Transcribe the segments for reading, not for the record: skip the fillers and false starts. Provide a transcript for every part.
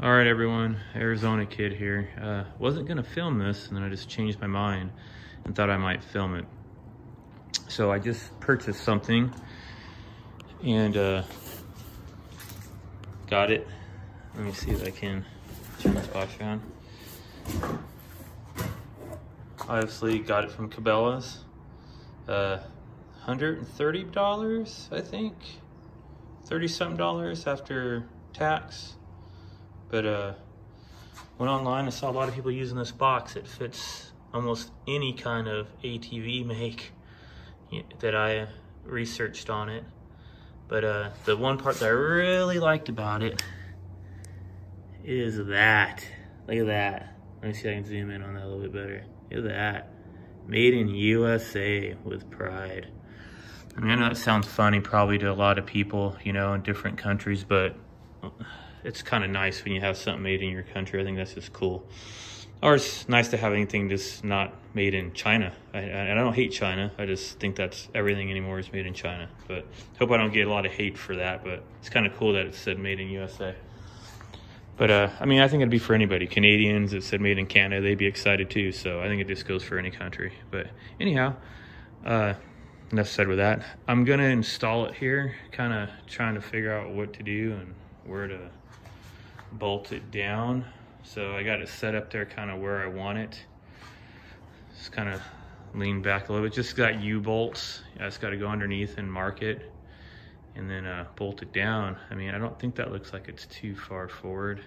All right, everyone, Arizona Kid here. Wasn't gonna film this, and then I just changed my mind and thought I might film it. So I just purchased something and got it. Let me see if I can turn this box around. Obviously got it from Cabelas. $130, I think. 30-something dollars after tax. But went online, I saw a lot of people using this box. It fits almost any kind of ATV make that I researched on it. But the one part that I really liked about it is that. Look at that. Let me see if I can zoom in on that a little bit better. Look at that. Made in USA with pride. I mean, I know that sounds funny probably to a lot of people, you know, in different countries, but it's kind of nice when you have something made in your country. I think that's just cool. Or it's nice to have anything just not made in China. And I don't hate China. I just think that's everything anymore is made in China. But hope I don't get a lot of hate for that. But it's kind of cool that it said made in USA. But I mean, I think it'd be for anybody. Canadians, it said made in Canada, they'd be excited too. So I think it just goes for any country. But anyhow, enough said with that. I'm gonna install it here, kind of trying to figure out what to do and where to bolt it down. So I got it set up there kind of where I want it. Just kind of lean back a little bit. Just got U-bolts. I just got to go underneath and mark it and then bolt it down. I mean, I don't think that looks like it's too far forward,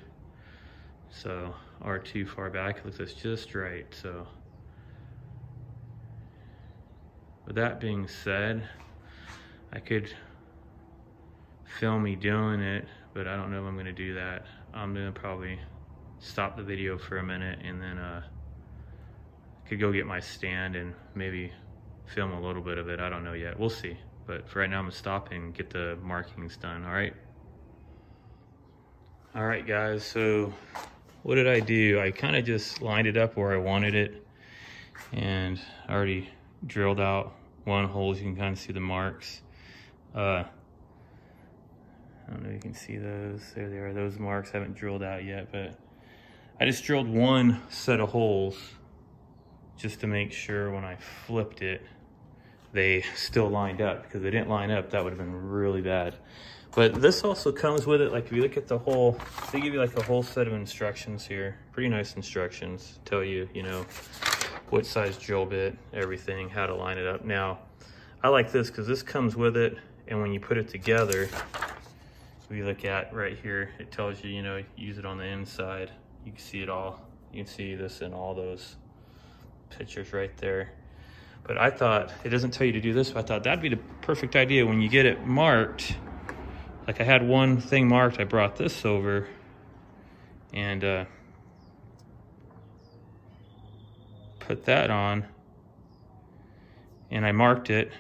so, or too far back. It looks like it's just right. So with that being said, I could film me doing it, but I don't know if I'm going to do that. I'm going to probably stop the video for a minute and then could go get my stand and maybe film a little bit of it. I don't know yet. We'll see. But for right now, I'm going to stop and get the markings done. All right? All right, guys. So what did I do? I kind of just lined it up where I wanted it. And I already drilled out one hole. You can kind of see the marks. I don't know if you can see those. There they are, those marks. I haven't drilled out yet, but I just drilled one set of holes just to make sure when I flipped it, they still lined up, because if they didn't line up, that would have been really bad. But this also comes with it, like if you look at the whole, they give you like a whole set of instructions here. Pretty nice instructions. Tell you, you know, what size drill bit, everything, how to line it up. Now, I like this because this comes with it, and when you put it together, we look at right here, it tells you, you know, use it on the inside. You can see it all. You can see this in all those pictures right there. But I thought, it doesn't tell you to do this, but I thought that'd be the perfect idea when you get it marked. Like I had one thing marked, I brought this over and put that on, and I marked it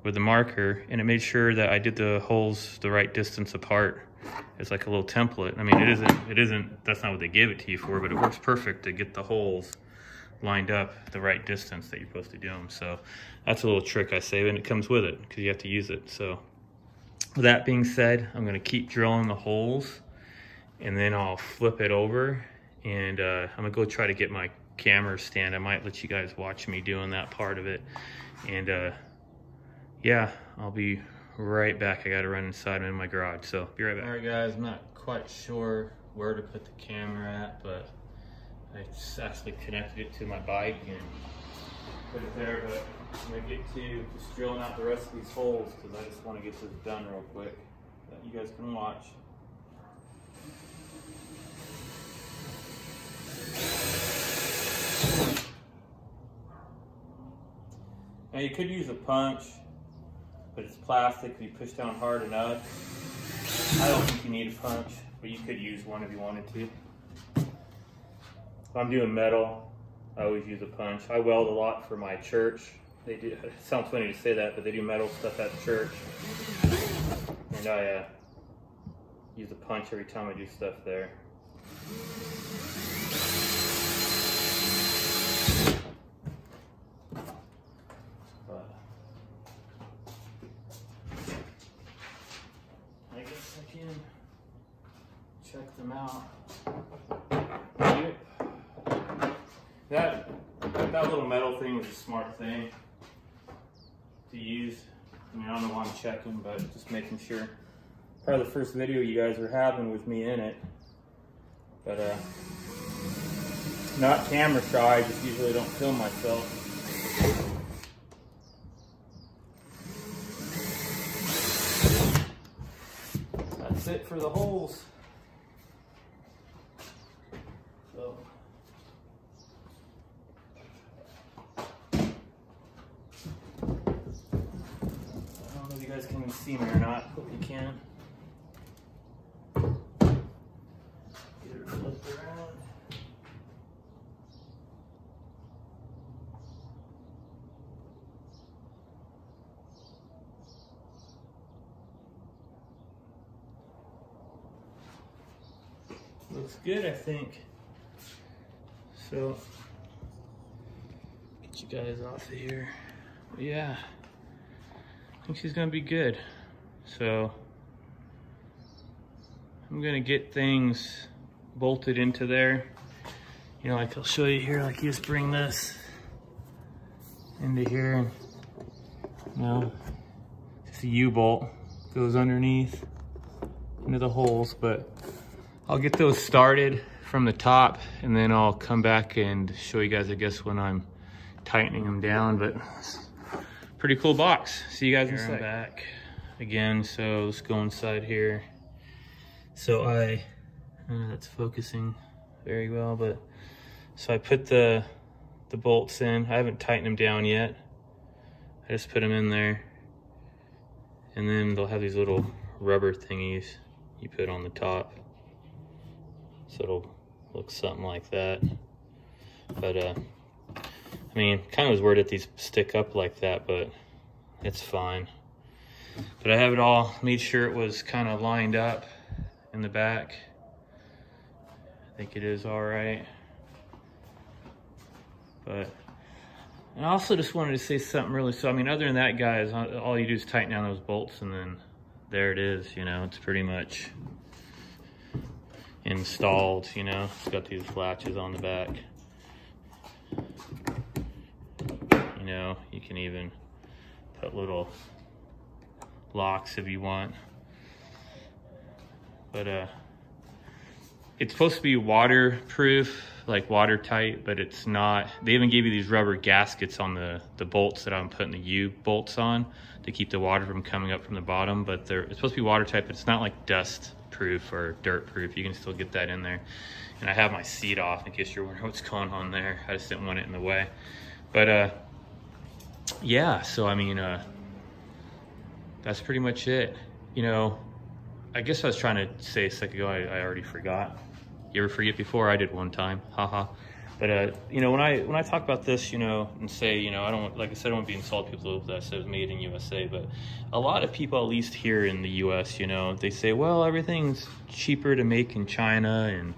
with the marker, and it made sure that I did the holes the right distance apart. It's like a little template. I mean, it isn't, that's not what they gave it to you for, but it works perfect to get the holes lined up the right distance that you're supposed to do them. So that's a little trick I say, and it comes with it because you have to use it. So with that being said, I'm gonna keep drilling the holes, and then I'll flip it over, and I'm gonna go try to get my camera stand. I might let you guys watch me doing that part of it. And yeah, I'll be right back. I gotta run inside. I'm in my garage, so be right back. All right, guys, I'm not quite sure where to put the camera at, but I just actually connected it to my bike and put it there. But I'm gonna get to just drilling out the rest of these holes because I just want to get this done real quick that you guys can watch. Now you could use a punch, but it's plastic. If you push down hard enough, I don't think you need a punch, but you could use one if you wanted to. If I'm doing metal, I always use a punch. I weld a lot for my church. They do, it sounds funny to say that, but they do metal stuff at church. And I use a punch every time I do stuff there. check them out. Yep. That little metal thing was a smart thing to use. I mean, I don't know why I'm checking, but just making sure. Probably the first video you guys are having with me in it. But not camera shy, I just usually don't film myself. That's it for the holes. So I don't know if you guys can even see me or not. Hope you can. Get her flipped around. Looks good, I think. So, get you guys off of here. But yeah, I think she's gonna be good. So, I'm gonna get things bolted into there. You know, like I'll show you here, like you just bring this into here and, you know, just a U-bolt goes underneath into the holes, but I'll get those started from the top and then I'll come back and show you guys, I guess, when I'm tightening them down. But pretty cool box. See you guys in a sec. I'm back again, so let's go inside here. So that's focusing very well, but so I put the bolts in. I haven't tightened them down yet. I just put them in there, and then they'll have these little rubber thingies you put on the top. So it'll look something like that. But I mean, kind of was worried that these stick up like that, but it's fine. But I have it all, made sure it was kind of lined up in the back. I think it is all right. But, and I also just wanted to say something really, so I mean, other than that, guys, all you do is tighten down those bolts and then there it is, you know, it's pretty much installed, you know. It's got these latches on the back. You know, you can even put little locks if you want. But it's supposed to be waterproof, like watertight, but it's not. They even gave you these rubber gaskets on the bolts that I'm putting the U-bolts on to keep the water from coming up from the bottom, but it's supposed to be watertight, but it's not like dust proof or dirt proof. You can still get that in there. And I have my seat off in case you're wondering what's going on there. I just didn't want it in the way. But yeah, so I mean, that's pretty much it. You know, I guess I was trying to say a second ago, I already forgot. You ever forget before? I did one time, haha. But you know, when I talk about this, you know, and say, you know, I don't, like I said, I don't want to be insult people that says made in USA, but a lot of people, at least here in the US, you know, they say, well, everything's cheaper to make in China, and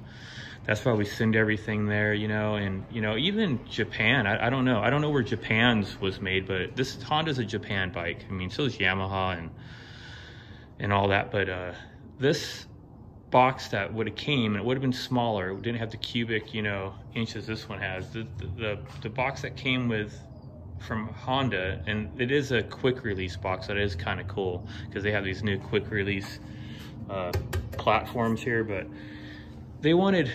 that's why we send everything there, you know. And you know, even Japan, I don't know where Japan's was made, but this Honda's a Japan bike. I mean, so is Yamaha and all that, but this box that would have came, and it would have been smaller, it didn't have the cubic, you know, inches this one has. The box that came with from Honda, and it is a quick release box, that is kind of cool because they have these new quick release platforms here, but they wanted,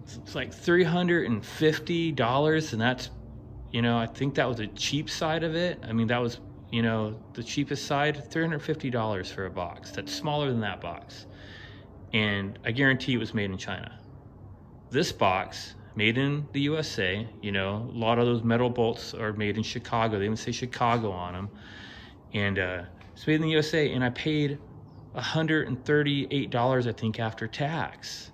it's like $350, and that's, you know, I think that was the cheap side of it. I mean, that was, you know, the cheapest side. $350 for a box that's smaller than that box. And I guarantee it was made in China. This box, made in the USA, you know, a lot of those metal bolts are made in Chicago. They even say Chicago on them. And it's made in the USA, and I paid $138, I think, after tax.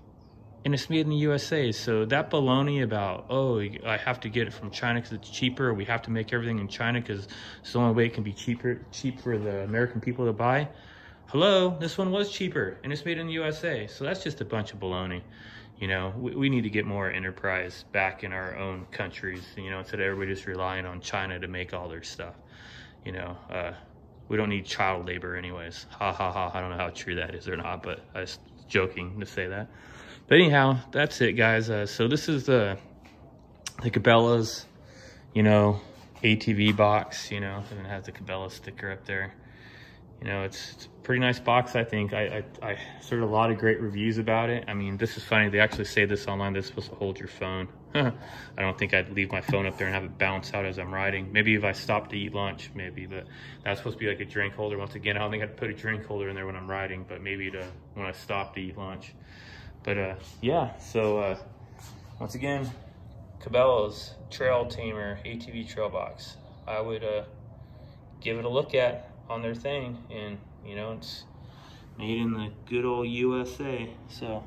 And it's made in the USA. So that baloney about, oh, I have to get it from China because it's cheaper, or we have to make everything in China because it's the only way it can be cheap for the American people to buy. Hello, this one was cheaper, and it's made in the USA. So that's just a bunch of baloney. You know, we need to get more enterprise back in our own countries, you know, instead of everybody just relying on China to make all their stuff. You know, we don't need child labor anyways. Ha ha ha, I don't know how true that is or not, but joking to say that. But anyhow, that's it, guys. So this is the Cabelas, you know, ATV box, you know, and it has the Cabelas sticker up there. You know, it's a pretty nice box, I think. I heard a lot of great reviews about it. I mean, this is funny. They actually say this online. This is supposed to hold your phone. I don't think I'd leave my phone up there and have it bounce out as I'm riding. Maybe if I stopped to eat lunch, maybe. But that's supposed to be like a drink holder. Once again, I don't think I'd put a drink holder in there when I'm riding, but maybe when I stop to eat lunch. But yeah, so once again, Cabelas Trail Tamer ATV Trail Box. I would give it a look at on their thing, and you know, it's made in the good old USA. So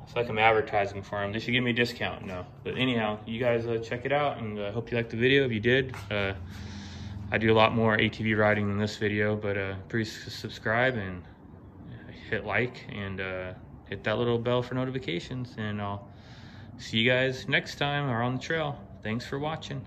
it's like I'm advertising for them. They should give me a discount. No, but anyhow, you guys check it out, and I hope you liked the video. If you did, I do a lot more ATV riding than this video, but please subscribe and hit like, and hit that little bell for notifications, and I'll see you guys next time or on the trail. Thanks for watching.